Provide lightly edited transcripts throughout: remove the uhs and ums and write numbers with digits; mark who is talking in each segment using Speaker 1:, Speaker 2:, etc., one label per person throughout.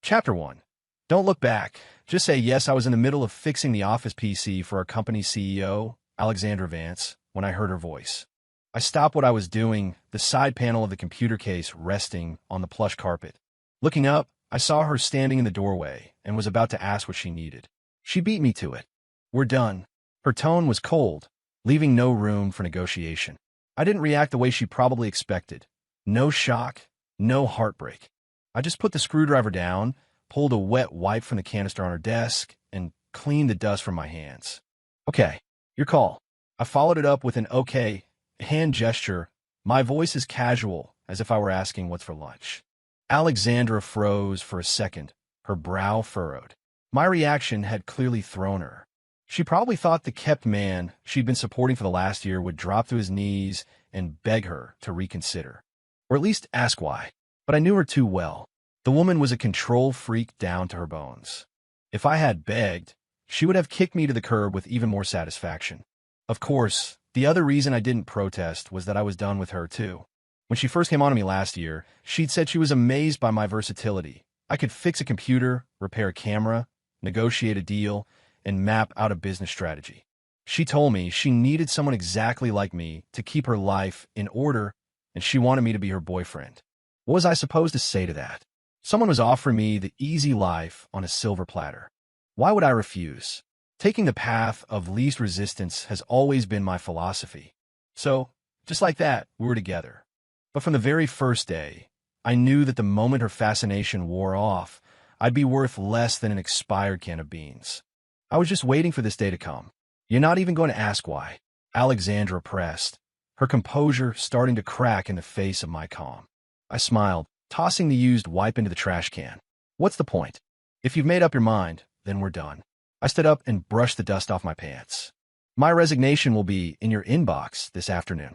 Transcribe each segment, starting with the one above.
Speaker 1: Chapter 1. Don't look back. Just say, yes, I was in the middle of fixing the office PC for our company's CEO, Alexandra Vance, when I heard her voice. I stopped what I was doing, the side panel of the computer case resting on the plush carpet. Looking up, I saw her standing in the doorway and was about to ask what she needed. She beat me to it. We're done. Her tone was cold, leaving no room for negotiation. I didn't react the way she probably expected. No shock, no heartbreak. I just put the screwdriver down, pulled a wet wipe from the canister on her desk, and cleaned the dust from my hands. Okay, your call. I followed it up with an okay hand gesture, my voice as casual as if I were asking what's for lunch. Alexandra froze for a second, her brow furrowed. My reaction had clearly thrown her. She probably thought the kept man she'd been supporting for the last year would drop to his knees and beg her to reconsider, or at least ask why. But I knew her too well. The woman was a control freak down to her bones. If I had begged, she would have kicked me to the curb with even more satisfaction. Of course, the other reason I didn't protest was that I was done with her too. When she first came on to me last year, she'd said she was amazed by my versatility. I could fix a computer, repair a camera, negotiate a deal, and map out a business strategy. She told me she needed someone exactly like me to keep her life in order, and she wanted me to be her boyfriend. What was I supposed to say to that? Someone was offering me the easy life on a silver platter. Why would I refuse? Taking the path of least resistance has always been my philosophy. So, just like that, we were together. But from the very first day, I knew that the moment her fascination wore off, I'd be worth less than an expired can of beans. I was just waiting for this day to come. You're not even going to ask why. Alexandra pressed, her composure starting to crack in the face of my calm. I smiled, tossing the used wipe into the trash can. What's the point? If you've made up your mind, then we're done. I stood up and brushed the dust off my pants. My resignation will be in your inbox this afternoon.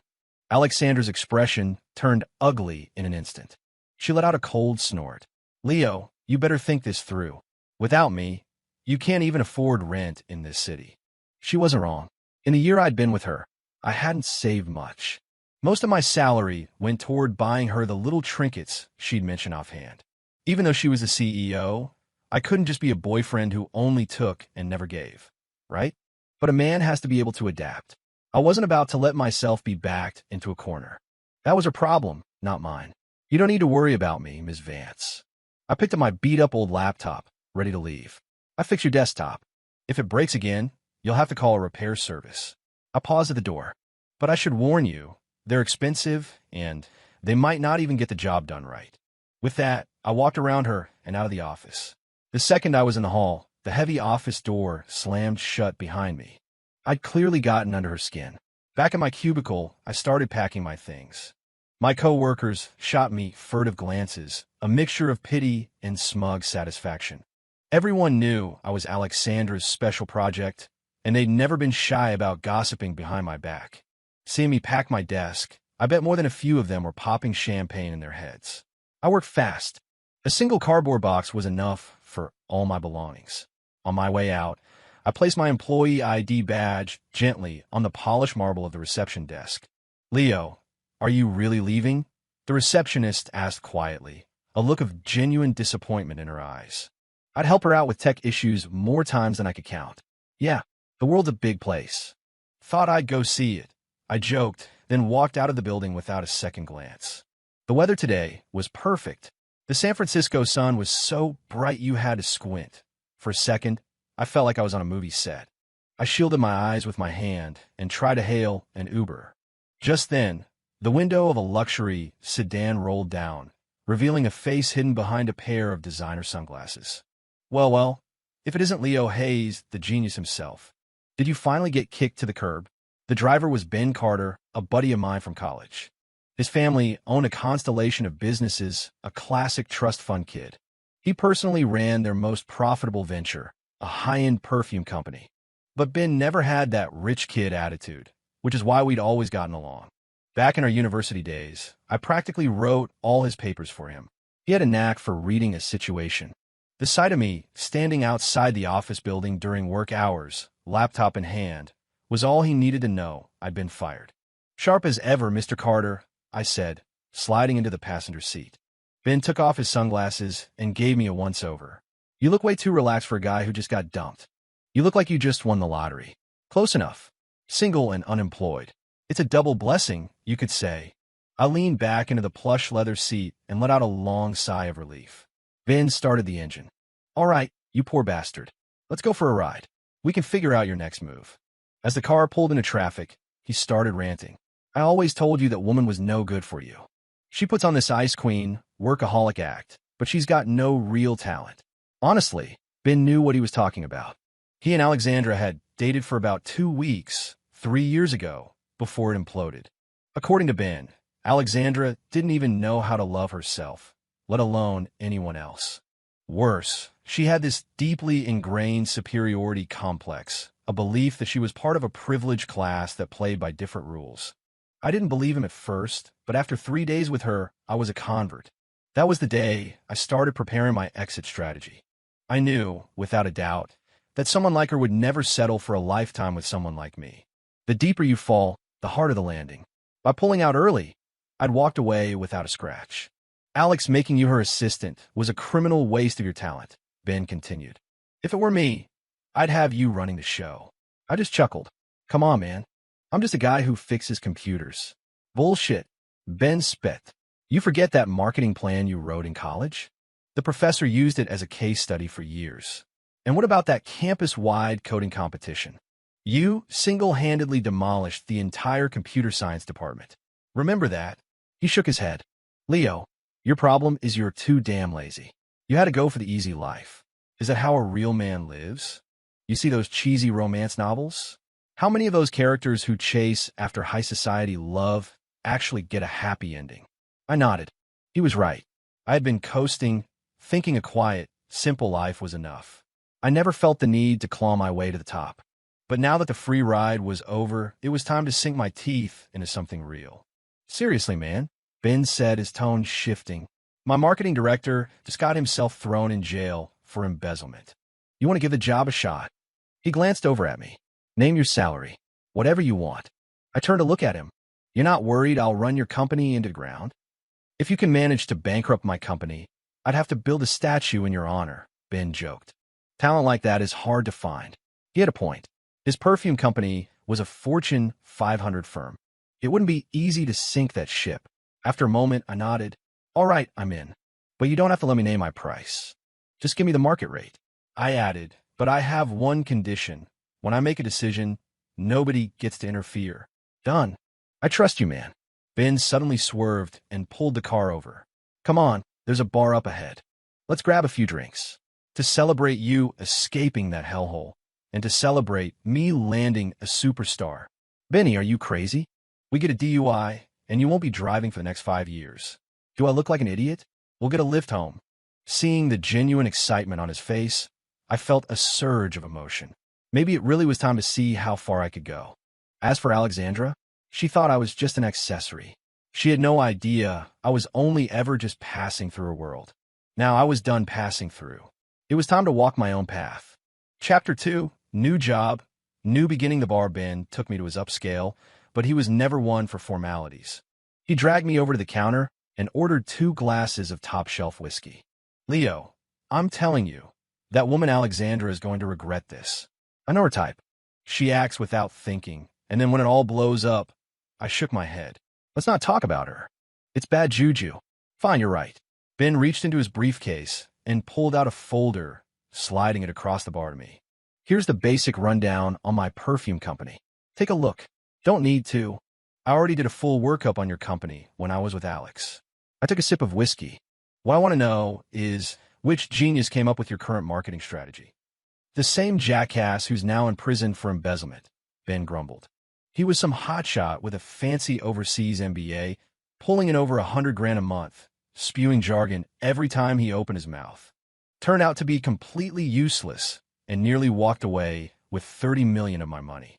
Speaker 1: Alexandra's expression turned ugly in an instant. She let out a cold snort. Leo, you better think this through. Without me, you can't even afford rent in this city. She wasn't wrong. In the year I'd been with her, I hadn't saved much. Most of my salary went toward buying her the little trinkets she'd mentioned offhand. Even though she was the CEO, I couldn't just be a boyfriend who only took and never gave, right? But a man has to be able to adapt. I wasn't about to let myself be backed into a corner. That was her problem, not mine. You don't need to worry about me, Ms. Vance. I picked up my beat-up old laptop, ready to leave. I fix your desktop. If it breaks again, you'll have to call a repair service. I paused at the door. But I should warn you, they're expensive, and they might not even get the job done right. With that, I walked around her and out of the office. The second I was in the hall, the heavy office door slammed shut behind me. I'd clearly gotten under her skin. Back in my cubicle, I started packing my things. My coworkers shot me furtive glances, a mixture of pity and smug satisfaction. Everyone knew I was Alexandra's special project, and they'd never been shy about gossiping behind my back. Seeing me pack my desk, I bet more than a few of them were popping champagne in their heads. I worked fast. A single cardboard box was enough for all my belongings. On my way out, I placed my employee ID badge gently on the polished marble of the reception desk. Leo, are you really leaving? The receptionist asked quietly, a look of genuine disappointment in her eyes. I'd help her out with tech issues more times than I could count. Yeah, the world's a big place. Thought I'd go see it. I joked, then walked out of the building without a second glance. The weather today was perfect. The San Francisco sun was so bright you had to squint. For a second, I felt like I was on a movie set. I shielded my eyes with my hand and tried to hail an Uber. Just then, the window of a luxury sedan rolled down, revealing a face hidden behind a pair of designer sunglasses. Well, if it isn't Leo Hayes, the genius himself. Did you finally get kicked to the curb? The driver was Ben Carter, a buddy of mine from college. His family owned a constellation of businesses, a classic trust fund kid. He personally ran their most profitable venture, a high-end perfume company. But Ben never had that rich kid attitude, which is why we'd always gotten along. Back in our university days, I practically wrote all his papers for him. He had a knack for reading a situation. The sight of me standing outside the office building during work hours, laptop in hand, was all he needed to know I'd been fired. Sharp as ever, Mr. Carter, I said, sliding into the passenger seat. Ben took off his sunglasses and gave me a once-over. You look way too relaxed for a guy who just got dumped. You look like you just won the lottery. Close enough. Single and unemployed. It's a double blessing, you could say. I leaned back into the plush leather seat and let out a long sigh of relief. Ben started the engine. All right, you poor bastard. Let's go for a ride. We can figure out your next move. As the car pulled into traffic, he started ranting. I always told you that woman was no good for you. She puts on this ice queen, workaholic act, but she's got no real talent. Honestly, Ben knew what he was talking about. He and Alexandra had dated for about 2 weeks, 3 years ago, before it imploded. According to Ben, Alexandra didn't even know how to love herself, let alone anyone else. Worse, she had this deeply ingrained superiority complex, a belief that she was part of a privileged class that played by different rules. I didn't believe him at first, but after 3 days with her, I was a convert. That was the day I started preparing my exit strategy. I knew, without a doubt, that someone like her would never settle for a lifetime with someone like me. The deeper you fall, the harder the landing. By pulling out early, I'd walked away without a scratch. Alex making you her assistant was a criminal waste of your talent, Ben continued. If it were me, I'd have you running the show. I just chuckled. Come on, man. I'm just a guy who fixes computers. Bullshit. Ben spat. You forget that marketing plan you wrote in college? The professor used it as a case study for years. And what about that campus-wide coding competition? You single-handedly demolished the entire computer science department. Remember that? He shook his head. Leo, your problem is you're too damn lazy. You had to go for the easy life. Is that how a real man lives? You see those cheesy romance novels? How many of those characters who chase after high society love actually get a happy ending? I nodded. He was right. I had been coasting, thinking a quiet, simple life was enough. I never felt the need to claw my way to the top. But now that the free ride was over, it was time to sink my teeth into something real. Seriously, man, Ben said, his tone shifting. My marketing director just got himself thrown in jail for embezzlement. You want to give the job a shot? He glanced over at me. Name your salary. Whatever you want. I turned to look at him. You're not worried I'll run your company into the ground? If you can manage to bankrupt my company, I'd have to build a statue in your honor, Ben joked. Talent like that is hard to find. He had a point. His perfume company was a Fortune 500 firm. It wouldn't be easy to sink that ship. After a moment, I nodded. All right, I'm in. But you don't have to let me name my price. Just give me the market rate. I added, but I have one condition. When I make a decision, nobody gets to interfere. Done. I trust you, man. Ben suddenly swerved and pulled the car over. Come on, there's a bar up ahead. Let's grab a few drinks. To celebrate you escaping that hellhole, and to celebrate me landing a superstar. Benny, are you crazy? We get a DUI, and you won't be driving for the next 5 years. Do I look like an idiot? We'll get a lift home. Seeing the genuine excitement on his face, I felt a surge of emotion. Maybe it really was time to see how far I could go. As for Alexandra, she thought I was just an accessory. She had no idea I was only ever just passing through her world. Now I was done passing through. It was time to walk my own path. Chapter 2, New Job. New beginning. The bar Ben took me to his upscale, but he was never one for formalities. He dragged me over to the counter and ordered 2 glasses of top-shelf whiskey. Leo, I'm telling you, that woman Alexandra is going to regret this. I know her type. She acts without thinking, and then when it all blows up, I shook my head. Let's not talk about her. It's bad juju. Fine, you're right. Ben reached into his briefcase and pulled out a folder, sliding it across the bar to me. Here's the basic rundown on my perfume company. Take a look. Don't need to. I already did a full workup on your company when I was with Alex. I took a sip of whiskey. What I want to know is which genius came up with your current marketing strategy. The same jackass who's now in prison for embezzlement, Ben grumbled. He was some hotshot with a fancy overseas MBA, pulling in over $100,000 a month, spewing jargon every time he opened his mouth. Turned out to be completely useless and nearly walked away with $30 million of my money.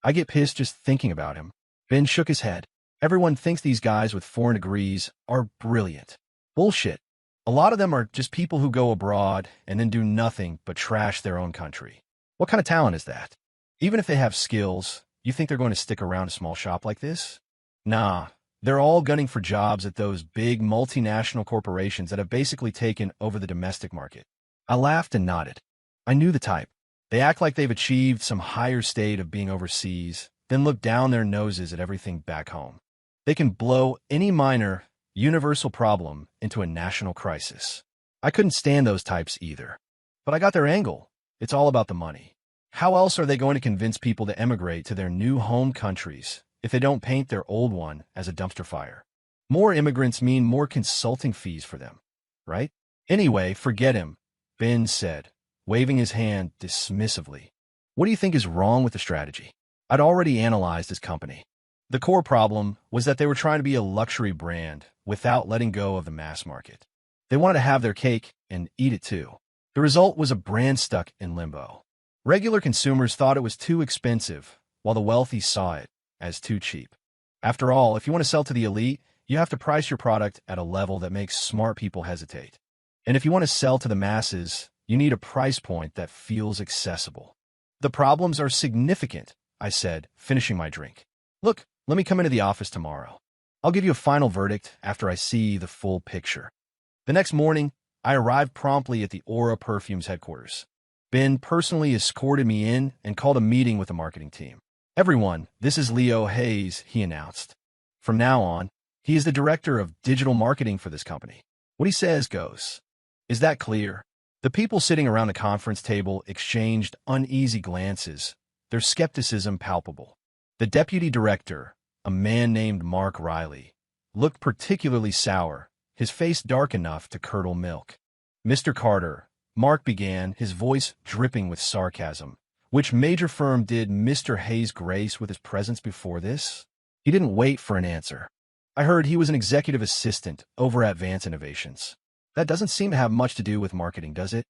Speaker 1: I get pissed just thinking about him. Ben shook his head. Everyone thinks these guys with foreign degrees are brilliant. Bullshit. A lot of them are just people who go abroad and then do nothing but trash their own country. What kind of talent is that? Even if they have skills, you think they're going to stick around a small shop like this? Nah, They're all gunning for jobs at those big multinational corporations that have basically taken over the domestic market. I laughed and nodded. I knew the type. They act like they've achieved some higher state of being overseas, then look down their noses at everything back home. They can blow any minor, universal problem into a national crisis. I couldn't stand those types either. But I got their angle. It's all about the money. How else are they going to convince people to emigrate to their new home countries if they don't paint their old one as a dumpster fire? More immigrants mean more consulting fees for them, right? Anyway, forget him, Ben said, waving his hand dismissively. What do you think is wrong with the strategy? I'd already analyzed his company. The core problem was that they were trying to be a luxury brand without letting go of the mass market. They wanted to have their cake and eat it too. The result was a brand stuck in limbo. Regular consumers thought it was too expensive, while the wealthy saw it as too cheap. After all, if you want to sell to the elite, you have to price your product at a level that makes smart people hesitate. And if you want to sell to the masses, you need a price point that feels accessible. The problems are significant, I said, finishing my drink. Look, let me come into the office tomorrow. I'll give you a final verdict after I see the full picture. The next morning, I arrived promptly at the Aura Perfumes headquarters. Ben personally escorted me in and called a meeting with the marketing team. Everyone, this is Leo Hayes, he announced. From now on, he is the director of digital marketing for this company. What he says goes. Is that clear? The people sitting around the conference table exchanged uneasy glances, their skepticism palpable. The deputy director, a man named Mark Riley, looked particularly sour, his face dark enough to curdle milk. Mr. Carter, Mark began, his voice dripping with sarcasm. Which major firm did Mr. Hayes grace with his presence before this? He didn't wait for an answer. I heard he was an executive assistant over at Vance Innovations. That doesn't seem to have much to do with marketing, does it?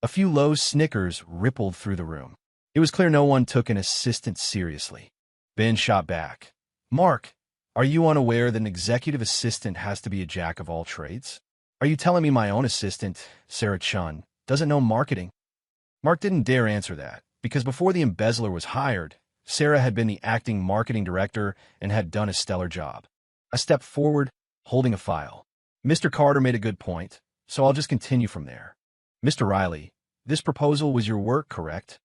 Speaker 1: A few low snickers rippled through the room. It was clear no one took an assistant seriously. Ben shot back. Mark, are you unaware that an executive assistant has to be a jack of all trades? Are you telling me my own assistant, Sarah Chun, doesn't know marketing? Mark didn't dare answer that, because before the embezzler was hired, Sarah had been the acting marketing director and had done a stellar job. I stepped forward, holding a file. Mr. Carter made a good point, so I'll just continue from there. Mr. Riley, this proposal was your work, correct?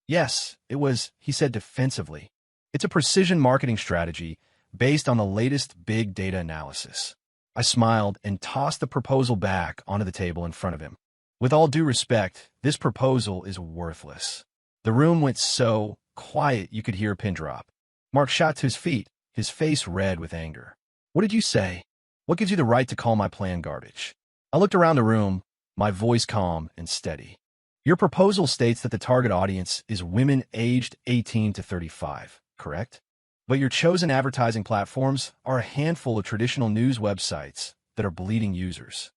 Speaker 1: Yes, it was, he said defensively. It's a precision marketing strategy based on the latest big data analysis. I smiled and tossed the proposal back onto the table in front of him. With all due respect, this proposal is worthless. The room went so quiet you could hear a pin drop. Mark shot to his feet, his face red with anger. What did you say? What gives you the right to call my plan garbage? I looked around the room, my voice calm and steady. Your proposal states that the target audience is women aged 18 to 35, correct? But your chosen advertising platforms are a handful of traditional news websites that are bleeding users.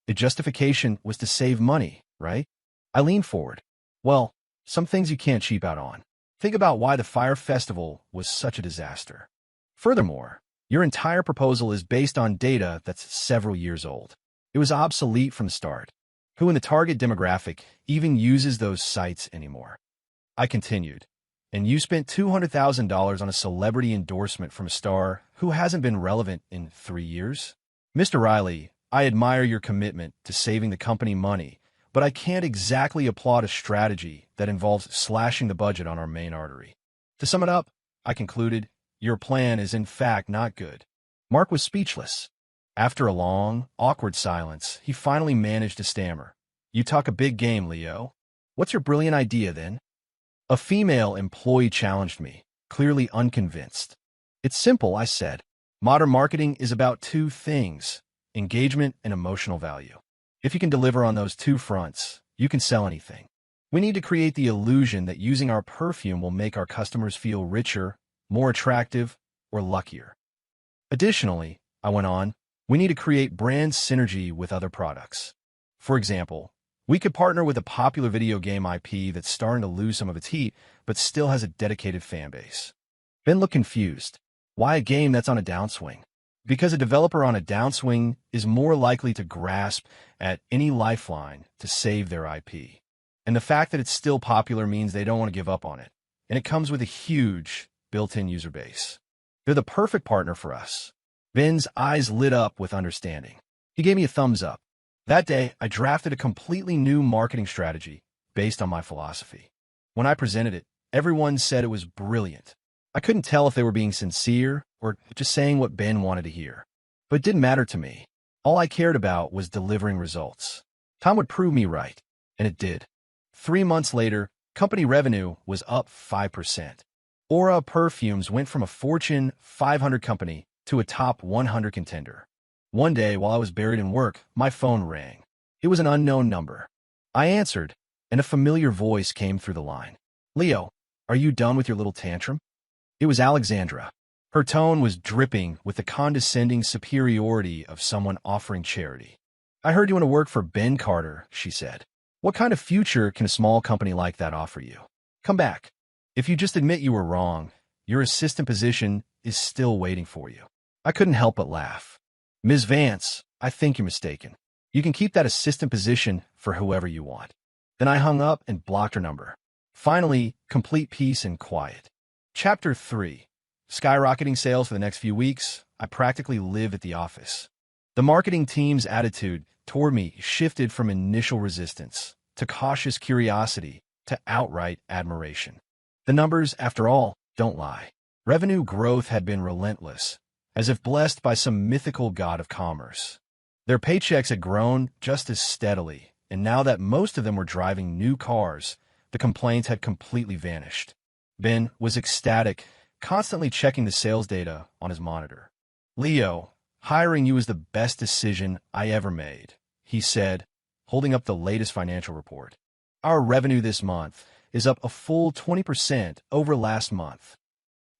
Speaker 1: The justification was to save money, right? I leaned forward. Well, some things you can't cheap out on. Think about why the Fire Festival was such a disaster. Furthermore, your entire proposal is based on data that's several years old. It was obsolete from the start. Who in the target demographic even uses those sites anymore? I continued. And you spent $200,000 on a celebrity endorsement from a star who hasn't been relevant in 3 years? Mr. Riley, I admire your commitment to saving the company money, but I can't exactly applaud a strategy that involves slashing the budget on our main artery. To sum it up, I concluded, your plan is in fact not good. Mark was speechless. After a long, awkward silence, he finally managed to stammer. You talk a big game, Leo. What's your brilliant idea, then? A female employee challenged me, clearly unconvinced. It's simple, I said. Modern marketing is about two things: engagement and emotional value. If you can deliver on those two fronts, you can sell anything. We need to create the illusion that using our perfume will make our customers feel richer, more attractive, or luckier. Additionally, I went on, we need to create brand synergy with other products. For example, we could partner with a popular video game IP that's starting to lose some of its heat, but still has a dedicated fan base. Ben looked confused. Why a game that's on a downswing? Because a developer on a downswing is more likely to grasp at any lifeline to save their IP. And the fact that it's still popular means they don't want to give up on it. And it comes with a huge built-in user base. They're the perfect partner for us. Ben's eyes lit up with understanding. He gave me a thumbs up. That day, I drafted a completely new marketing strategy based on my philosophy. When I presented it, everyone said it was brilliant. I couldn't tell if they were being sincere or just saying what Ben wanted to hear. But it didn't matter to me. All I cared about was delivering results. Time would prove me right, and it did. 3 months later, company revenue was up 5%. Aura Perfumes went from a Fortune 500 company to a top 100 contender. One day, while I was buried in work, my phone rang. It was an unknown number. I answered, and a familiar voice came through the line. "Leo, are you done with your little tantrum?" It was Alexandra. Her tone was dripping with the condescending superiority of someone offering charity. "I heard you want to work for Ben Carter," she said. "What kind of future can a small company like that offer you? Come back. If you just admit you were wrong, your assistant position is still waiting for you." I couldn't help but laugh. "Ms. Vance, I think you're mistaken. You can keep that assistant position for whoever you want." Then I hung up and blocked her number. Finally, complete peace and quiet. Chapter 3. Skyrocketing sales for the next few weeks, I practically live at the office. The marketing team's attitude toward me shifted from initial resistance to cautious curiosity to outright admiration. The numbers, after all, don't lie. Revenue growth had been relentless, as if blessed by some mythical god of commerce. Their paychecks had grown just as steadily, and now that most of them were driving new cars, the complaints had completely vanished. Ben was ecstatic, constantly checking the sales data on his monitor. "Leo, hiring you is the best decision I ever made," he said, holding up the latest financial report. "Our revenue this month is up a full 20% over last month."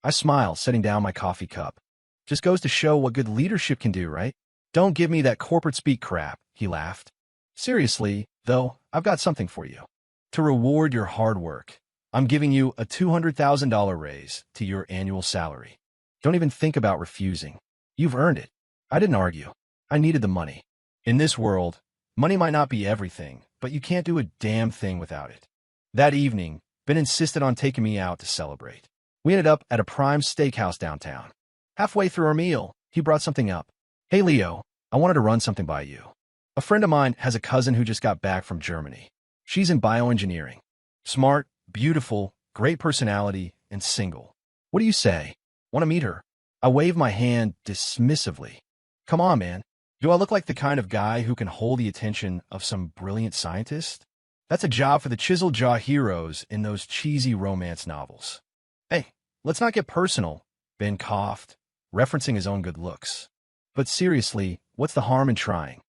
Speaker 1: I smiled, setting down my coffee cup. "Just goes to show what good leadership can do, right?" "Don't give me that corporate speak crap," he laughed. "Seriously, though, I've got something for you. To reward your hard work, I'm giving you a $200,000 raise to your annual salary. Don't even think about refusing. You've earned it." I didn't argue. I needed the money. In this world, money might not be everything, but you can't do a damn thing without it. That evening, Ben insisted on taking me out to celebrate. We ended up at a prime steakhouse downtown. Halfway through our meal, he brought something up. "Hey, Leo, I wanted to run something by you. A friend of mine has a cousin who just got back from Germany. She's in bioengineering. Smart, beautiful, great personality, and single. What do you say? Want to meet her?" I waved my hand dismissively. "Come on, man. Do I look like the kind of guy who can hold the attention of some brilliant scientist? That's a job for the chiseled jaw heroes in those cheesy romance novels." "Hey, let's not get personal," Ben coughed, referencing his own good looks. "But seriously, what's the harm in trying?"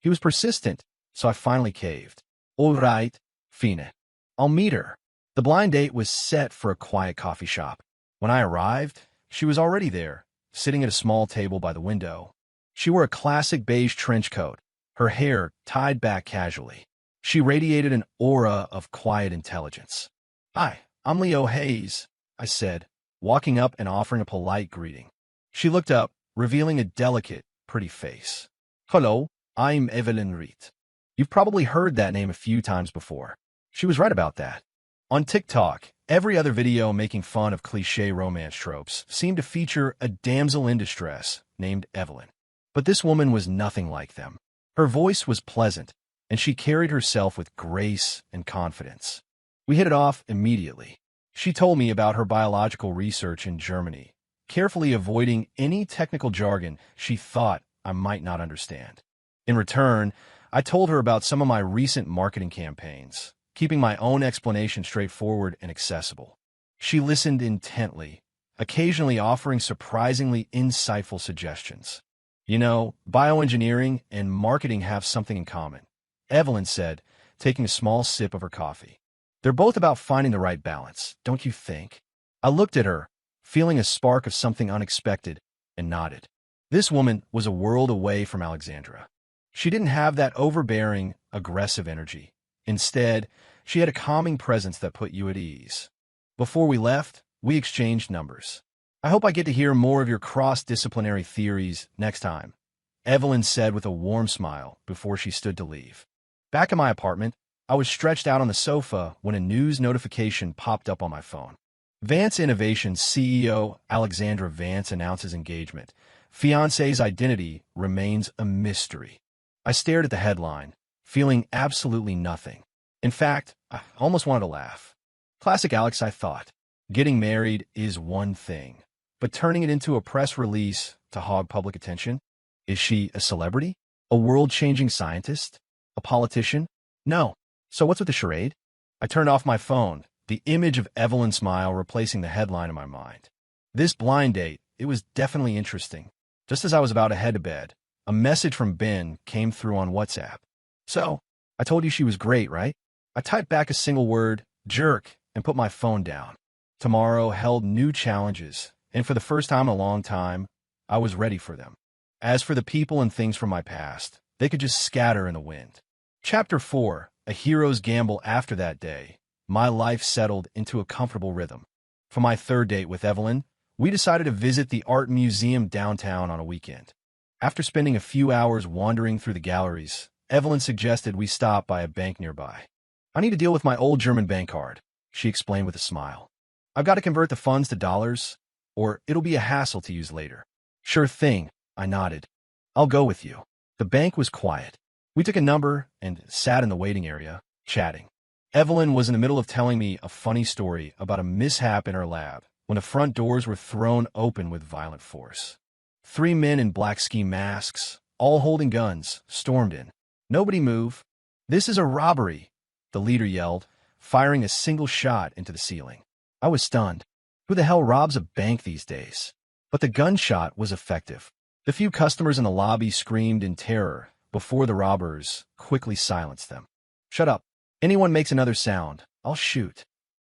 Speaker 1: He was persistent, so I finally caved. "All right, fine. I'll meet her." The blind date was set for a quiet coffee shop. When I arrived, she was already there, sitting at a small table by the window. She wore a classic beige trench coat, her hair tied back casually. She radiated an aura of quiet intelligence. "Hi, I'm Leo Hayes," I said, walking up and offering a polite greeting. She looked up, revealing a delicate, pretty face. "Hello, I'm Evelyn Reed. You've probably heard that name a few times before." She was right about that. On TikTok, every other video making fun of cliché romance tropes seemed to feature a damsel in distress named Evelyn. But this woman was nothing like them. Her voice was pleasant, and she carried herself with grace and confidence. We hit it off immediately. She told me about her biological research in Germany, carefully avoiding any technical jargon she thought I might not understand. In return, I told her about some of my recent marketing campaigns, keeping my own explanation straightforward and accessible. She listened intently, occasionally offering surprisingly insightful suggestions. "You know, bioengineering and marketing have something in common," Evelyn said, taking a small sip of her coffee. "They're both about finding the right balance, don't you think?" I looked at her, feeling a spark of something unexpected, and nodded. This woman was a world away from Alexandra. She didn't have that overbearing, aggressive energy. Instead, she had a calming presence that put you at ease. Before we left, we exchanged numbers. "I hope I get to hear more of your cross-disciplinary theories next time," Evelyn said with a warm smile before she stood to leave. Back in my apartment, I was stretched out on the sofa when a news notification popped up on my phone. Vance Innovations CEO Alexandra Vance announces engagement. Fiancé's identity remains a mystery. I stared at the headline, feeling absolutely nothing. In fact, I almost wanted to laugh. Classic Alex, I thought. Getting married is one thing, but turning it into a press release to hog public attention? Is she a celebrity? A world-changing scientist? A politician? No. So what's with the charade? I turned off my phone, the image of Evelyn's smile replacing the headline in my mind. This blind date, it was definitely interesting. Just as I was about to head to bed, a message from Ben came through on WhatsApp. So, I told you she was great, right? I typed back a single word, jerk, and put my phone down. Tomorrow held new challenges, and for the first time in a long time, I was ready for them. As for the people and things from my past, they could just scatter in the wind. Chapter 4, A Hero's Gamble. After that day, my life settled into a comfortable rhythm. For my third date with Evelyn, we decided to visit the art museum downtown on a weekend. After spending a few hours wandering through the galleries, Evelyn suggested we stop by a bank nearby. I need to deal with my old German bank card, she explained with a smile. I've got to convert the funds to dollars, or it'll be a hassle to use later. Sure thing, I nodded. I'll go with you. The bank was quiet. We took a number and sat in the waiting area, chatting. Evelyn was in the middle of telling me a funny story about a mishap in her lab when the front doors were thrown open with violent force. 3 men in black ski masks, all holding guns, stormed in. Nobody move. This is a robbery, the leader yelled, firing a single shot into the ceiling. I was stunned. Who the hell robs a bank these days? But the gunshot was effective. The few customers in the lobby screamed in terror before the robbers quickly silenced them. Shut up. Anyone makes another sound, I'll shoot.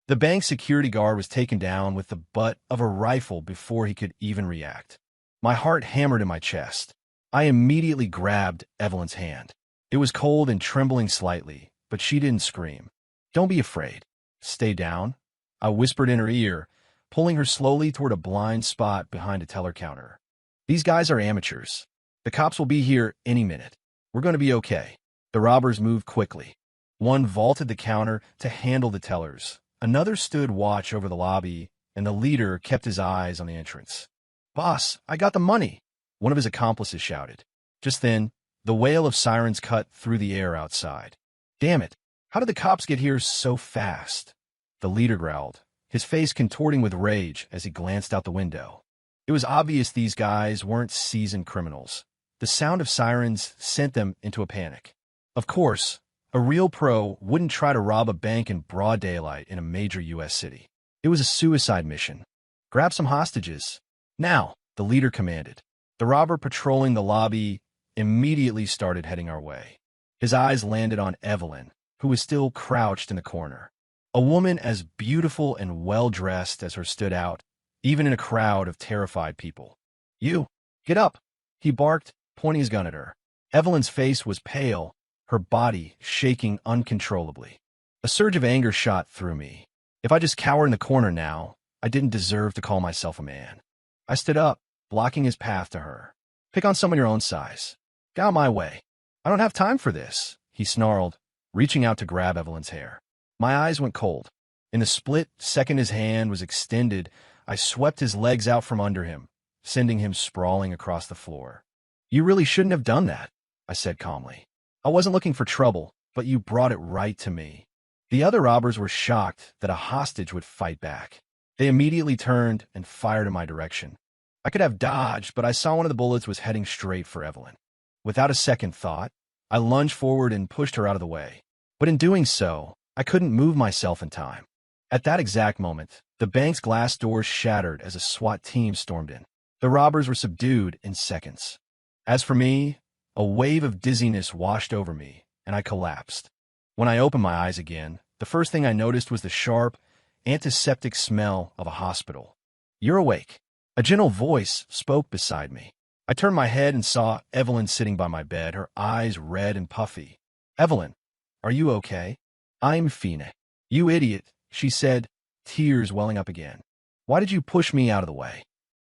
Speaker 1: The bank security guard was taken down with the butt of a rifle before he could even react. My heart hammered in my chest. I immediately grabbed Evelyn's hand. It was cold and trembling slightly, but she didn't scream. Don't be afraid. Stay down, I whispered in her ear, pulling her slowly toward a blind spot behind a teller counter. These guys are amateurs. The cops will be here any minute. We're going to be okay. The robbers moved quickly. One vaulted the counter to handle the tellers. Another stood watch over the lobby, and the leader kept his eyes on the entrance. Boss, I got the money, one of his accomplices shouted. Just then, the wail of sirens cut through the air outside. Damn it, how did the cops get here so fast? The leader growled, his face contorting with rage as he glanced out the window. It was obvious these guys weren't seasoned criminals. The sound of sirens sent them into a panic. Of course, a real pro wouldn't try to rob a bank in broad daylight in a major U.S. city. It was a suicide mission. Grab some hostages. Now, the leader commanded. The robber patrolling the lobby immediately started heading our way. His eyes landed on Evelyn, who was still crouched in the corner. A woman as beautiful and well-dressed as her stood out, even in a crowd of terrified people. You, get up, he barked, pointing his gun at her. Evelyn's face was pale, her body shaking uncontrollably. A surge of anger shot through me. If I just cowered in the corner now, I didn't deserve to call myself a man. I stood up, blocking his path to her. Pick on someone your own size. Get out of my way. I don't have time for this, he snarled, reaching out to grab Evelyn's hair. My eyes went cold. In the split second his hand was extended, I swept his legs out from under him, sending him sprawling across the floor. You really shouldn't have done that, I said calmly. I wasn't looking for trouble, but you brought it right to me. The other robbers were shocked that a hostage would fight back. They immediately turned and fired in my direction. I could have dodged, but I saw one of the bullets was heading straight for Evelyn. Without a second thought, I lunged forward and pushed her out of the way. But in doing so, I couldn't move myself in time. At that exact moment, the bank's glass doors shattered as a SWAT team stormed in. The robbers were subdued in seconds. As for me, a wave of dizziness washed over me, and I collapsed. When I opened my eyes again, the first thing I noticed was the sharp, antiseptic smell of a hospital. You're awake. A gentle voice spoke beside me. I turned my head and saw Evelyn sitting by my bed, her eyes red and puffy. Evelyn, are you okay? I'm Fine. You idiot, she said, tears welling up again. Why did you push me out of the way?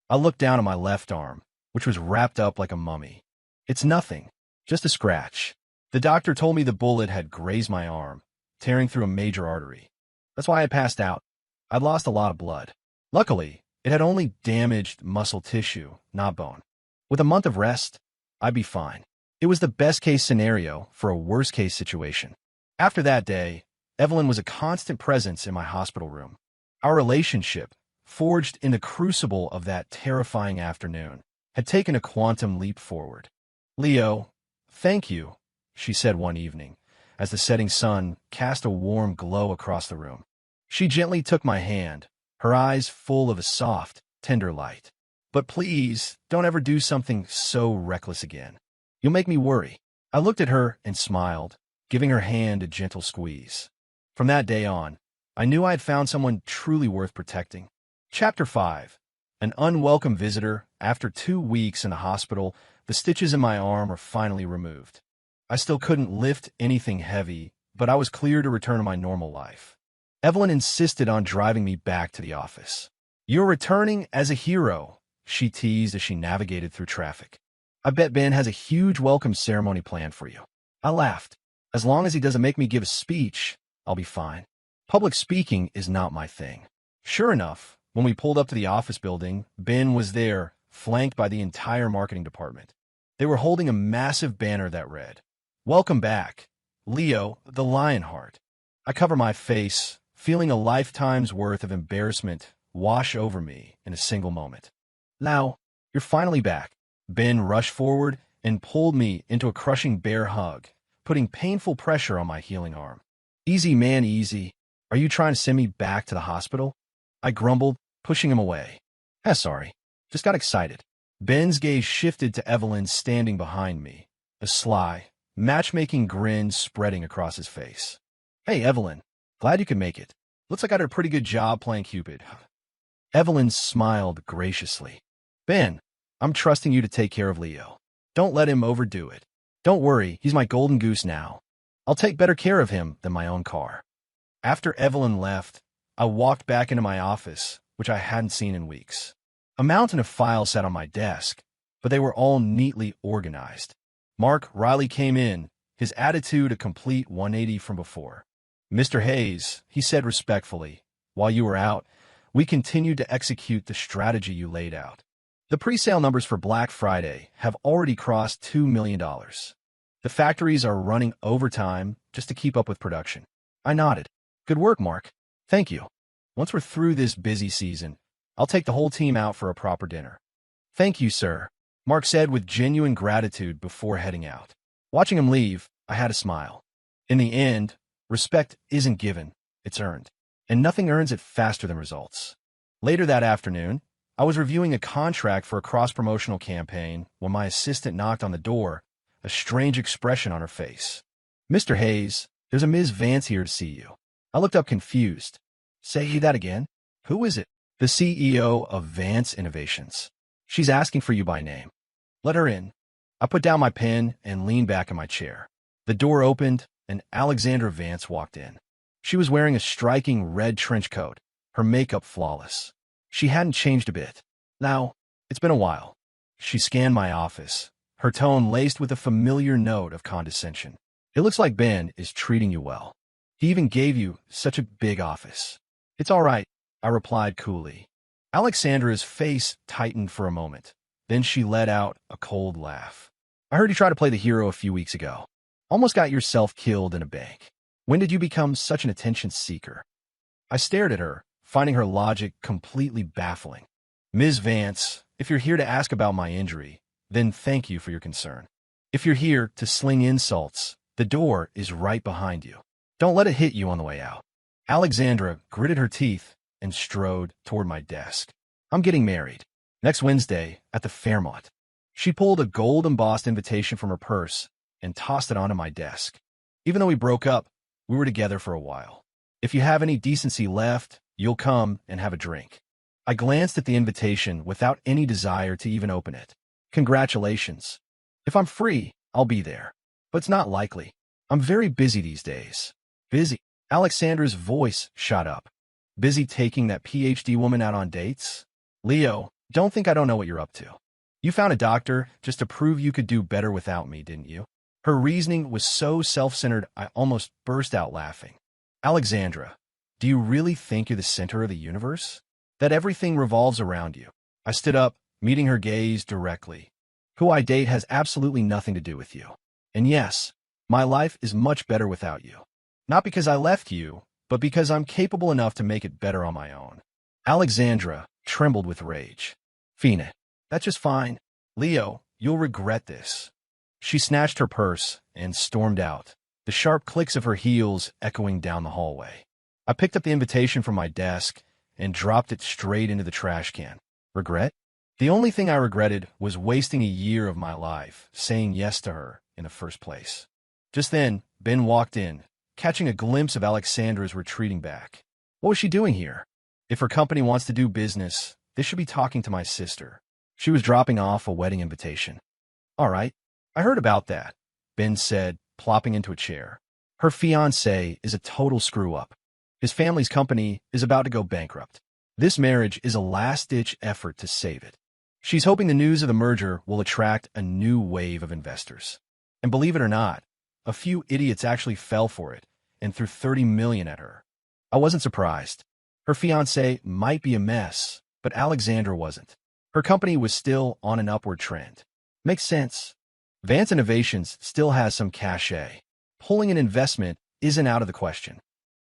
Speaker 1: I looked down at my left arm, which was wrapped up like a mummy. It's nothing, just a scratch. The doctor told me the bullet had grazed my arm, tearing through a major artery. That's why I passed out. I'd lost a lot of blood. Luckily, it had only damaged muscle tissue, not bone. With a month of rest, I'd be fine. It was the best-case scenario for a worst-case situation. After that day, Evelyn was a constant presence in my hospital room. Our relationship, forged in the crucible of that terrifying afternoon, had taken a quantum leap forward. "Leo, thank you," she said one evening, as the setting sun cast a warm glow across the room. She gently took my hand, her eyes full of a soft, tender light. "But please, don't ever do something so reckless again. You'll make me worry." I looked at her and smiled, giving her hand a gentle squeeze. From that day on, I knew I had found someone truly worth protecting. Chapter 5. An unwelcome visitor. After 2 weeks in the hospital, the stitches in my arm were finally removed. I still couldn't lift anything heavy, but I was clear to return to my normal life. Evelyn insisted on driving me back to the office. "You're returning as a hero," she teased as she navigated through traffic. "I bet Ben has a huge welcome ceremony planned for you." I laughed. "As long as he doesn't make me give a speech, I'll be fine. Public speaking is not my thing." Sure enough, when we pulled up to the office building, Ben was there, flanked by the entire marketing department. They were holding a massive banner that read, "Welcome back, Leo the Lionheart." I cover my face, feeling a lifetime's worth of embarrassment wash over me in a single moment. "Now, you're finally back." Ben rushed forward and pulled me into a crushing bear hug, putting painful pressure on my healing arm. "Easy, man, easy. Are you trying to send me back to the hospital?" I grumbled, pushing him away. Sorry. Just got excited." Ben's gaze shifted to Evelyn standing behind me, a sly, matchmaking grin spreading across his face. "Hey, Evelyn. Glad you could make it. Looks like I did a pretty good job playing Cupid." Evelyn smiled graciously. "Ben, I'm trusting you to take care of Leo. Don't let him overdo it. Don't worry, he's my golden goose now. I'll take better care of him than my own car." After Evelyn left, I walked back into my office, which I hadn't seen in weeks. A mountain of files sat on my desk, but they were all neatly organized. Mark Riley came in, his attitude a complete 180 from before. "Mr. Hayes," he said respectfully, "while you were out, we continued to execute the strategy you laid out. The pre-sale numbers for Black Friday have already crossed $2 million. The factories are running overtime just to keep up with production." I nodded. "Good work, Mark. Thank you. Once we're through this busy season, I'll take the whole team out for a proper dinner." "Thank you, sir," Mark said with genuine gratitude before heading out. Watching him leave, I had a smile. In the end, respect isn't given, it's earned. And nothing earns it faster than results. Later that afternoon, I was reviewing a contract for a cross-promotional campaign when my assistant knocked on the door, a strange expression on her face. "Mr. Hayes, there's a Ms. Vance here to see you." I looked up confused. "Say that again? Who is it?" "The CEO of Vance Innovations. She's asking for you by name." "Let her in." I put down my pen and leaned back in my chair. The door opened, and Alexandra Vance walked in. She was wearing a striking red trench coat, her makeup flawless. She hadn't changed a bit. "Now, it's been a while." She scanned my office, her tone laced with a familiar note of condescension. "It looks like Ben is treating you well. He even gave you such a big office." "It's all right," I replied coolly. Alexandra's face tightened for a moment. Then she let out a cold laugh. "I heard you tried to play the hero a few weeks ago. Almost got yourself killed in a bank. When did you become such an attention seeker?" I stared at her, finding her logic completely baffling. "Ms. Vance, if you're here to ask about my injury, then thank you for your concern. If you're here to sling insults, the door is right behind you. Don't let it hit you on the way out." Alexandra gritted her teeth and strode toward my desk. "I'm getting married next Wednesday at the Fairmont." She pulled a gold-embossed invitation from her purse and tossed it onto my desk. "Even though we broke up, we were together for a while. If you have any decency left, you'll come and have a drink." I glanced at the invitation without any desire to even open it. "Congratulations. If I'm free, I'll be there. But it's not likely. I'm very busy these days." "Busy?" Alexandra's voice shot up. "Busy taking that PhD woman out on dates? Leo, don't think I don't know what you're up to. You found a doctor just to prove you could do better without me, didn't you?" Her reasoning was so self-centered I almost burst out laughing. "Alexandra, Do you really think you're the center of the universe? That everything revolves around you? I stood up, meeting her gaze directly. Who I date has absolutely nothing to do with you. And yes, my life is much better without you. Not because I left you, but because I'm capable enough to make it better on my own. Alexandra trembled with rage. Fina, that's just fine. Leo, you'll regret this. She snatched her purse and stormed out, the sharp clicks of her heels echoing down the hallway. I picked up the invitation from my desk and dropped it straight into the trash can. Regret? The only thing I regretted was wasting a year of my life saying yes to her in the first place. Just then, Ben walked in, catching a glimpse of Alexandra's retreating back. What was she doing here? If her company wants to do business, they should be talking to my sister. She was dropping off a wedding invitation. All right, I heard about that, Ben said, plopping into a chair. Her fiancé is a total screw-up. His family's company is about to go bankrupt. This marriage is a last-ditch effort to save it. She's hoping the news of the merger will attract a new wave of investors. And believe it or not, a few idiots actually fell for it and threw $30 million at her. I wasn't surprised. Her fiancé might be a mess, but Alexandra wasn't. Her company was still on an upward trend. Makes sense. Vance Innovations still has some cachet. Pulling an investment isn't out of the question.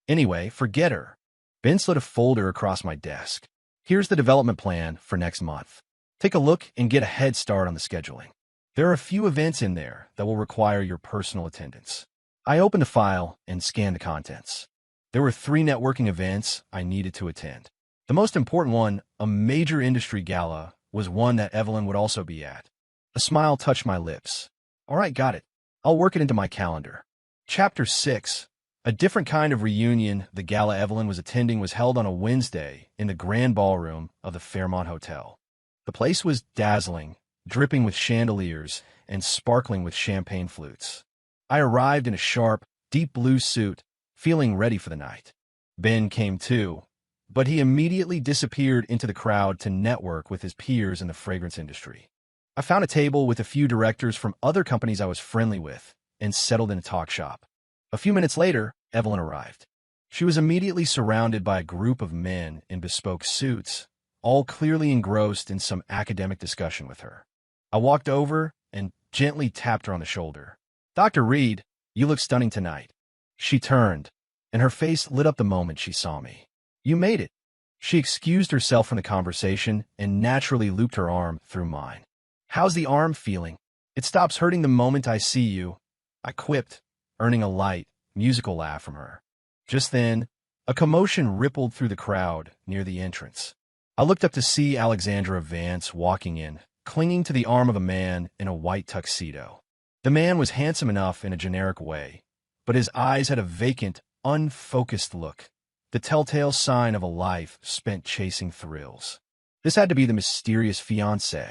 Speaker 1: Anyway, forget her. Ben slid a folder across my desk. Here's the development plan for next month. Take a look and get a head start on the scheduling. There are a few events in there that will require your personal attendance. I opened the file and scanned the contents. There were 3 networking events I needed to attend. The most important one, a major industry gala, was one that Evelyn would also be at. A smile touched my lips. All right, got it. I'll work it into my calendar. Chapter 6. A different kind of reunion the gala Evelyn was attending was held on a Wednesday in the grand ballroom of the Fairmont Hotel. The place was dazzling, dripping with chandeliers and sparkling with champagne flutes. I arrived in a sharp, deep blue suit, feeling ready for the night. Ben came too, but he immediately disappeared into the crowd to network with his peers in the fragrance industry. I found a table with a few directors from other companies I was friendly with and settled in a talk shop. A few minutes later, Evelyn arrived. She was immediately surrounded by a group of men in bespoke suits, all clearly engrossed in some academic discussion with her. I walked over and gently tapped her on the shoulder. Dr. Reed, you look stunning tonight. She turned, and her face lit up the moment she saw me. You made it. She excused herself from the conversation and naturally looped her arm through mine. How's the arm feeling? It stops hurting the moment I see you, I quipped, earning a light, musical laugh from her. Just then, a commotion rippled through the crowd near the entrance. I looked up to see Alexandra Vance walking in, clinging to the arm of a man in a white tuxedo. The man was handsome enough in a generic way, but his eyes had a vacant, unfocused look, the telltale sign of a life spent chasing thrills. This had to be the mysterious fiancé.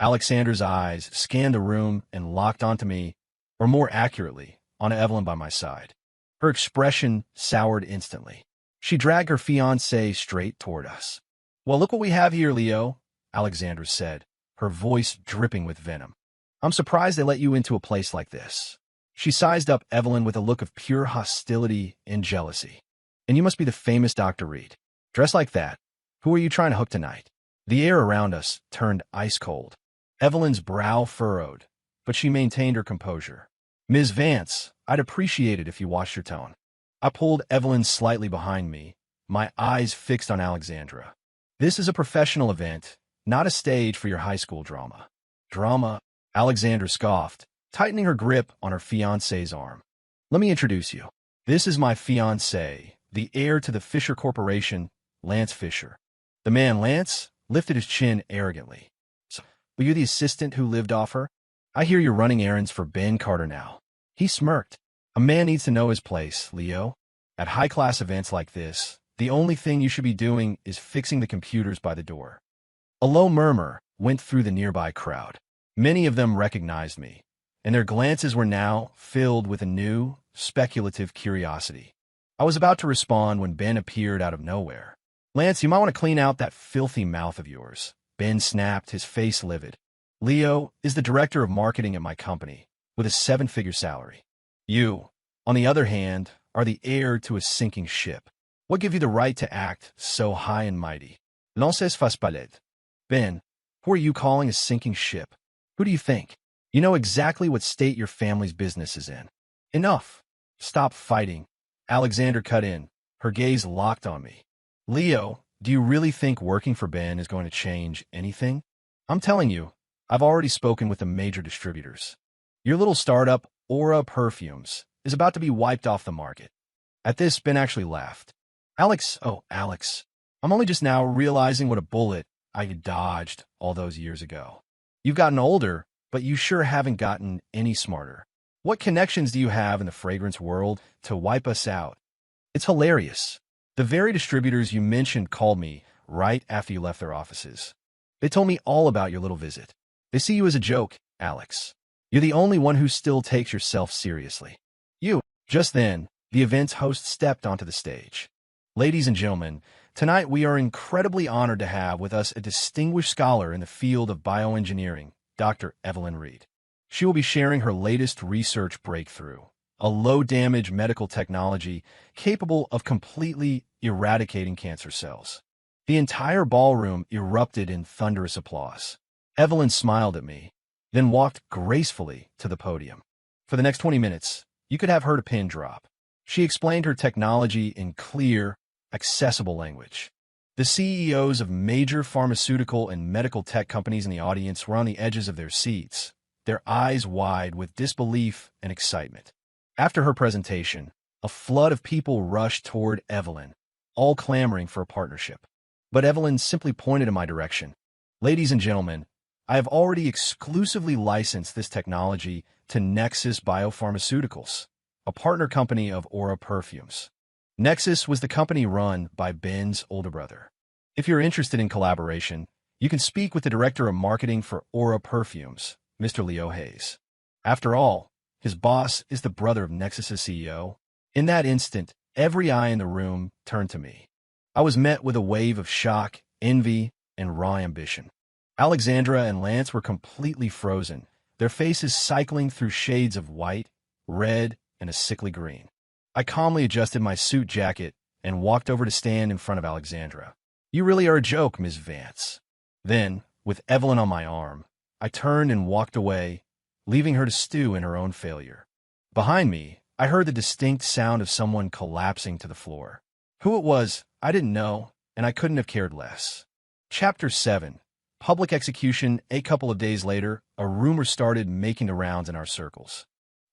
Speaker 1: Alexandra's eyes scanned the room and locked onto me, or more accurately, on Evelyn by my side. Her expression soured instantly. She dragged her fiancé straight toward us. Well, look what we have here, Leo, Alexandra said, her voice dripping with venom. I'm surprised they let you into a place like this. She sized up Evelyn with a look of pure hostility and jealousy. And you must be the famous Dr. Reed. Dressed like that. Who are you trying to hook tonight? The air around us turned ice cold. Evelyn's brow furrowed, but she maintained her composure. Ms. Vance, I'd appreciate it if you watched your tone. I pulled Evelyn slightly behind me, my eyes fixed on Alexandra. This is a professional event, not a stage for your high school drama. Drama? Alexandra scoffed, tightening her grip on her fiancé's arm. Let me introduce you. This is my fiancé, the heir to the Fisher Corporation, Lance Fisher. The man, Lance, lifted his chin arrogantly. So, were you the assistant who lived off her? I hear you're running errands for Ben Carter now. He smirked. A man needs to know his place, Leo. At high-class events like this, the only thing you should be doing is fixing the computers by the door. A low murmur went through the nearby crowd. Many of them recognized me, and their glances were now filled with a new, speculative curiosity. I was about to respond when Ben appeared out of nowhere. Lance, you might want to clean out that filthy mouth of yours. Ben snapped, his face livid. Leo is the director of marketing at my company, with a 7-figure salary. You, on the other hand, are the heir to a sinking ship. What gave you the right to act so high and mighty? Lances fas palette. Ben, who are you calling a sinking ship? Who do you think? You know exactly what state your family's business is in. Enough. Stop fighting. Alexander cut in, her gaze locked on me. Leo, do you really think working for Ben is going to change anything? I'm telling you, I've already spoken with the major distributors. Your little startup, Aura Perfumes, is about to be wiped off the market. At this, Ben actually laughed. Alex, I'm only just now realizing what a bullet I dodged all those years ago. You've gotten older, but you sure haven't gotten any smarter. What connections do you have in the fragrance world to wipe us out? It's hilarious. The very distributors you mentioned called me right after you left their offices. They told me all about your little visit. They see you as a joke, Alex. You're the only one who still takes yourself seriously. Just then, the event's host stepped onto the stage. Ladies and gentlemen, tonight we are incredibly honored to have with us a distinguished scholar in the field of bioengineering, Dr. Evelyn Reed. She will be sharing her latest research breakthrough, a low-damage medical technology capable of completely eradicating cancer cells. The entire ballroom erupted in thunderous applause. Evelyn smiled at me, then walked gracefully to the podium. For the next 20 minutes, you could have heard a pin drop. She explained her technology in clear, accessible language. The CEOs of major pharmaceutical and medical tech companies in the audience were on the edges of their seats, their eyes wide with disbelief and excitement. After her presentation, a flood of people rushed toward Evelyn, all clamoring for a partnership. But Evelyn simply pointed in my direction. Ladies and gentlemen, I have already exclusively licensed this technology to Nexus Biopharmaceuticals, a partner company of Aura Perfumes. Nexus was the company run by Ben's older brother. If you're interested in collaboration, you can speak with the director of marketing for Aura Perfumes, Mr. Leo Hayes. After all, his boss is the brother of Nexus's CEO. In that instant, every eye in the room turned to me. I was met with a wave of shock, envy, and raw ambition. Alexandra and Lance were completely frozen, their faces cycling through shades of white, red, and a sickly green. I calmly adjusted my suit jacket and walked over to stand in front of Alexandra. You really are a joke, Ms. Vance. Then, with Evelyn on my arm, I turned and walked away, leaving her to stew in her own failure. Behind me, I heard the distinct sound of someone collapsing to the floor. Who it was, I didn't know, and I couldn't have cared less. Chapter 7. Public execution. A couple of days later, a rumor started making the rounds in our circles.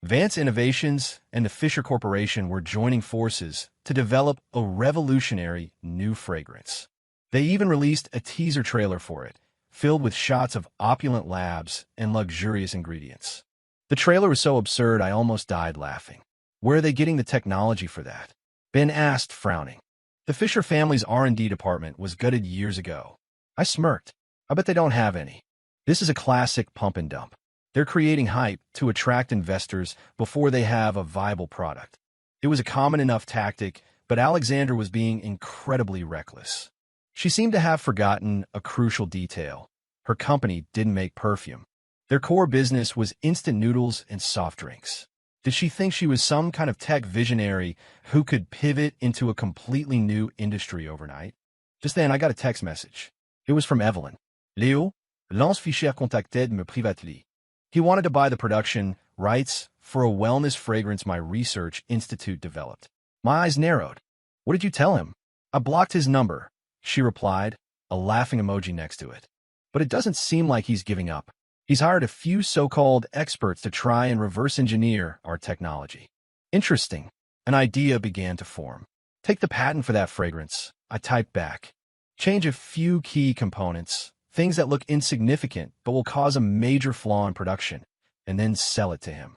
Speaker 1: Vance Innovations and the Fisher Corporation were joining forces to develop a revolutionary new fragrance. They even released a teaser trailer for it, filled with shots of opulent labs and luxurious ingredients. The trailer was so absurd I almost died laughing. Where are they getting the technology for that? Ben asked, frowning. The Fisher family's R&D department was gutted years ago. I smirked. I bet they don't have any. This is a classic pump and dump. They're creating hype to attract investors before they have a viable product. It was a common enough tactic, but Alexander was being incredibly reckless. She seemed to have forgotten a crucial detail. Her company didn't make perfume. Their core business was instant noodles and soft drinks. Did she think she was some kind of tech visionary who could pivot into a completely new industry overnight? Just then, I got a text message. It was from Evelyn. Léo, Lance Fischer contacted me privately. He wanted to buy the production rights for a wellness fragrance my research institute developed. My eyes narrowed. What did you tell him? I blocked his number, she replied, a laughing emoji next to it. But it doesn't seem like he's giving up. He's hired a few so-called experts to try and reverse engineer our technology. Interesting. An idea began to form. Take the patent for that fragrance, I typed back. Change a few key components, things that look insignificant but will cause a major flaw in production, and then sell it to him.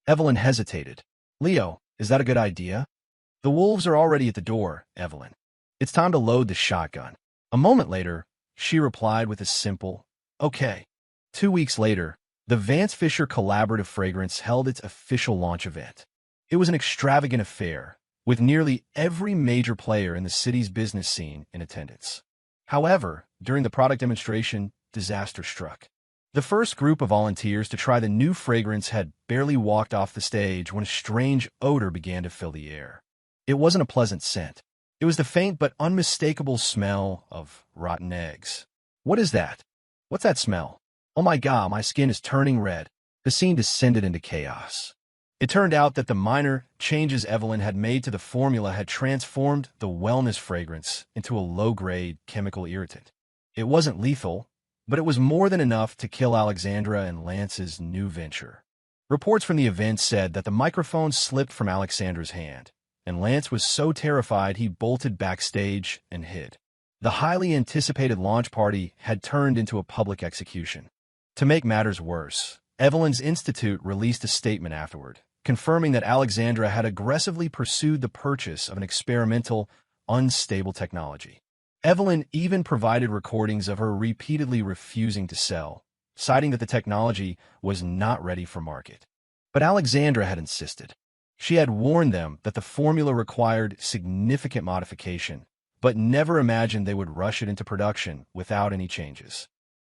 Speaker 1: Evelyn hesitated. Leo, is that a good idea? The wolves are already at the door, Evelyn. It's time to load the shotgun. A moment later, she replied with a simple, okay. 2 weeks later, the Vance Fisher collaborative fragrance held its official launch event. It was an extravagant affair, with nearly every major player in the city's business scene in attendance. However, during the product demonstration, disaster struck. The first group of volunteers to try the new fragrance had barely walked off the stage when a strange odor began to fill the air. It wasn't a pleasant scent. It It was the faint but unmistakable smell of rotten eggs. What is that? What's that smell? Oh my God, my skin is turning red. The scene descended into chaos. It turned out that the minor changes Evelyn had made to the formula had transformed the wellness fragrance into a low-grade chemical irritant. It wasn't lethal, but it was more than enough to kill Alexandra and Lance's new venture. Reports from the event said that the microphone slipped from Alexandra's hand, and Lance was so terrified he bolted backstage and hid. The highly anticipated launch party had turned into a public execution. To make matters worse, Evelyn's Institute released a statement afterward, confirming that Alexandra had aggressively pursued the purchase of an experimental, unstable technology. Evelyn even provided recordings of her repeatedly refusing to sell, citing that the technology was not ready for market. But Alexandra had insisted. She had warned them that the formula required significant modification, but never imagined they would rush it into production without any changes.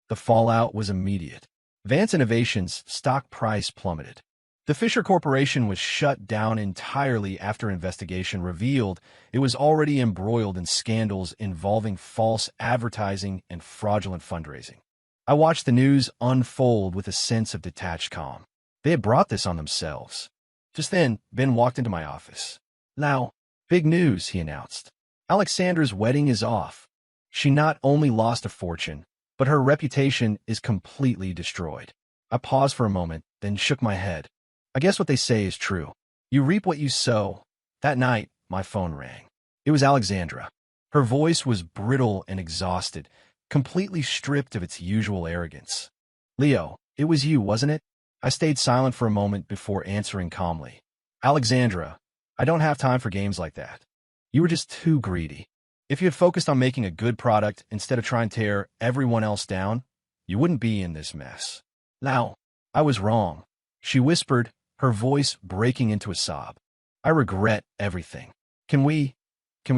Speaker 1: The fallout was immediate. Vance Innovations' stock price plummeted. The Fisher Corporation was shut down entirely after investigation revealed it was already embroiled in scandals involving false advertising and fraudulent fundraising. I watched the news unfold with a sense of detached calm. They had brought this on themselves. Just then, Ben walked into my office. "Now, big news," he announced. "Alexandra's wedding is off. She not only lost a fortune, but her reputation is completely destroyed." I paused for a moment, then shook my head. I guess what they say is true. You reap what you sow. That night, my phone rang. It was Alexandra. Her voice was brittle and exhausted, completely stripped of its usual arrogance. "Leo, it was you, wasn't it?" I stayed silent for a moment before answering calmly. "Alexandra, I don't have time for games like that. You were just too greedy. If you had focused on making a good product instead of trying to tear everyone else down, you wouldn't be in this mess." "Now, I was wrong," she whispered, her voice breaking into a sob. "I regret everything. Can we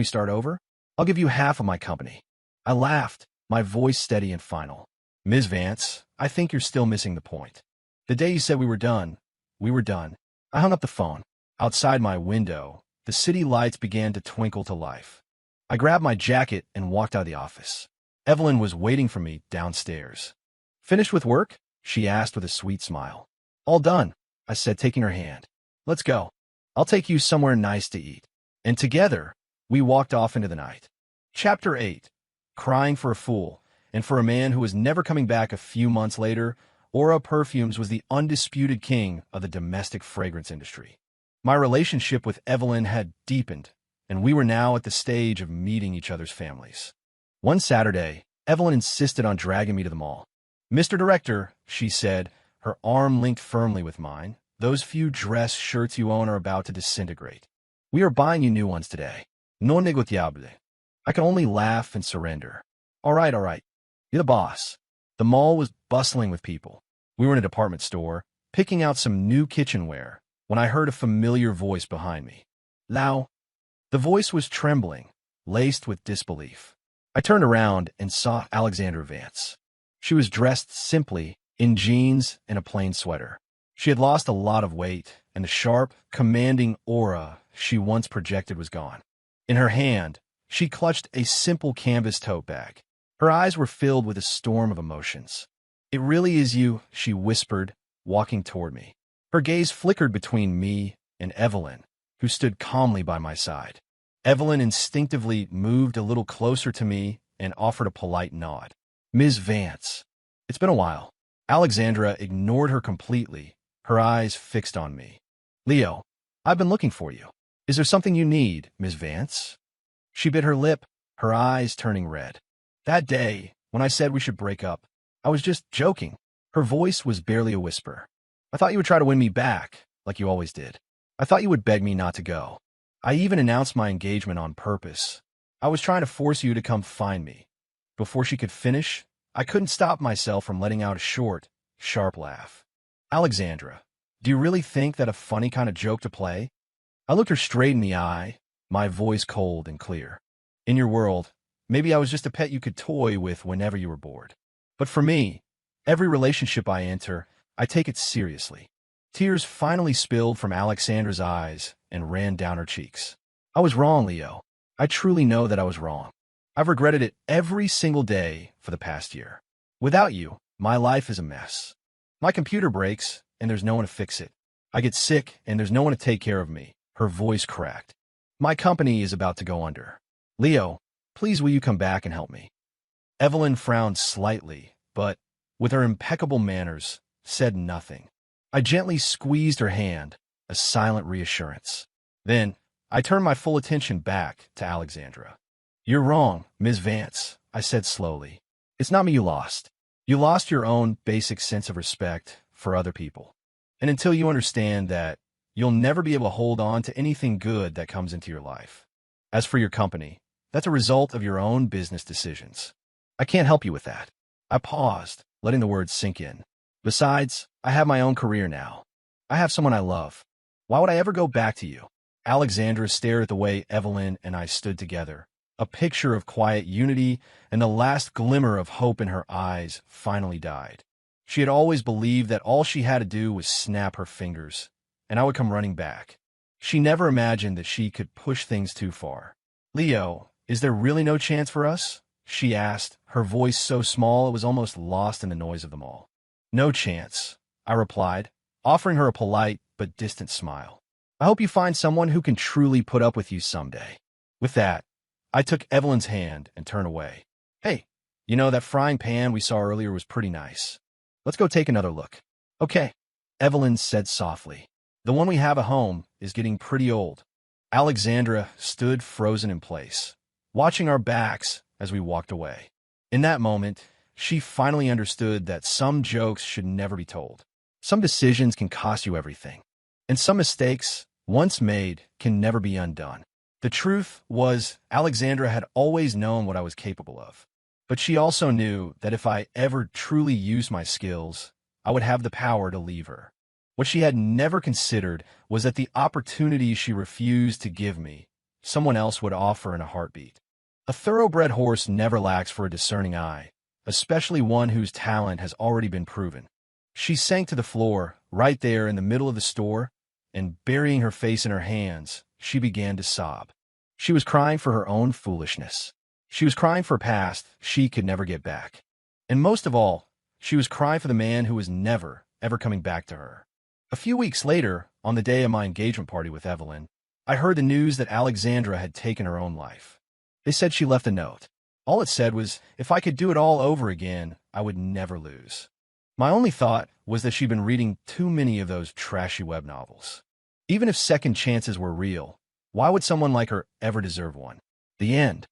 Speaker 1: start over? I'll give you half of my company." I laughed, my voice steady and final. "Ms. Vance, I think you're still missing the point. The day you said we were done, we were done." I hung up the phone. Outside my window, the city lights began to twinkle to life. I grabbed my jacket and walked out of the office. Evelyn was waiting for me downstairs. "Finished with work?" she asked with a sweet smile. "All done," I said, taking her hand. "Let's go. I'll take you somewhere nice to eat." And together, we walked off into the night. Chapter 8. Crying for a fool, and for a man who was never coming back a few months later, Aura Perfumes was the undisputed king of the domestic fragrance industry. My relationship with Evelyn had deepened, and we were now at the stage of meeting each other's families. One Saturday, Evelyn insisted on dragging me to the mall. "Mr. Director," she said, her arm linked firmly with mine, "those few dress shirts you own are about to disintegrate. We are buying you new ones today. Non negociable." I could only laugh and surrender. All right. You're the boss." The mall was bustling with people. We were in a department store, picking out some new kitchenware, when I heard a familiar voice behind me. "Lau." The voice was trembling, laced with disbelief. I turned around and saw Alexandra Vance. She was dressed simply, in jeans and a plain sweater. She had lost a lot of weight, and the sharp, commanding aura she once projected was gone. In her hand, she clutched a simple canvas tote bag. Her eyes were filled with a storm of emotions. "It really is you," she whispered, walking toward me. Her gaze flickered between me and Evelyn, who stood calmly by my side. Evelyn instinctively moved a little closer to me and offered a polite nod. "Ms. Vance, it's been a while." Alexandra ignored her completely, her eyes fixed on me. "Leo, I've been looking for you. Is there something you need, Ms. Vance?" She bit her lip, her eyes turning red. "That day, when I said we should break up, I was just joking." Her voice was barely a whisper. "I thought you would try to win me back, like you always did. I thought you would beg me not to go. I even announced my engagement on purpose. I was trying to force you to come find me." Before she could finish, I couldn't stop myself from letting out a short, sharp laugh. "Alexandra, do you really think that a funny kind of joke to play?" I looked her straight in the eye, my voice cold and clear. "In your world, maybe I was just a pet you could toy with whenever you were bored. But for me, every relationship I enter, I take it seriously." Tears finally spilled from Alexandra's eyes and ran down her cheeks. "I was wrong, Leo. I truly know that I was wrong. I've regretted it every single day for the past year. Without you, my life is a mess. My computer breaks, and there's no one to fix it. I get sick, and there's no one to take care of me. Her voice cracked. My company is about to go under. Leo, please will you come back and help me? Evelyn frowned slightly, but, with her impeccable manners, said nothing. I gently squeezed her hand, a silent reassurance. Then, I turned my full attention back to Alexandra. You're wrong, Ms. Vance, I said slowly. It's not me you lost. You lost your own basic sense of respect for other people. And until you understand that, you'll never be able to hold on to anything good that comes into your life. As for your company, that's a result of your own business decisions. I can't help you with that. I paused, letting the words sink in. Besides, I have my own career now. I have someone I love. Why would I ever go back to you? Alexandra stared at the way Evelyn and I stood together, a picture of quiet unity, and the last glimmer of hope in her eyes finally died. She had always believed that all she had to do was snap her fingers, and I would come running back. She never imagined that she could push things too far. Leo, is there really no chance for us? She asked, her voice so small it was almost lost in the noise of them all. No chance, I replied, offering her a polite but distant smile. I hope you find someone who can truly put up with you someday. With that, I took Evelyn's hand and turned away. Hey, you know, that frying pan we saw earlier was pretty nice. Let's go take another look. Okay, Evelyn said softly. The one we have at home is getting pretty old. Alexandra stood frozen in place, watching our backs as we walked away. In that moment, she finally understood that some jokes should never be told. Some decisions can cost you everything, and some mistakes, once made, can never be undone. The truth was, Alexandra had always known what I was capable of, but she also knew that if I ever truly used my skills, I would have the power to leave her. What she had never considered was that the opportunity she refused to give me, someone else would offer in a heartbeat. A thoroughbred horse never lacks for a discerning eye, especially one whose talent has already been proven. She sank to the floor, right there in the middle of the store, and burying her face in her hands, she began to sob. She was crying for her own foolishness. She was crying for a past she could never get back. And most of all, she was crying for the man who was never, ever coming back to her. A few weeks later, on the day of my engagement party with Evelyn, I heard the news that Alexandra had taken her own life. They said she left a note. All it said was, if I could do it all over again, I would never lose. My only thought was that she'd been reading too many of those trashy web novels. Even if second chances were real, why would someone like her ever deserve one? The end.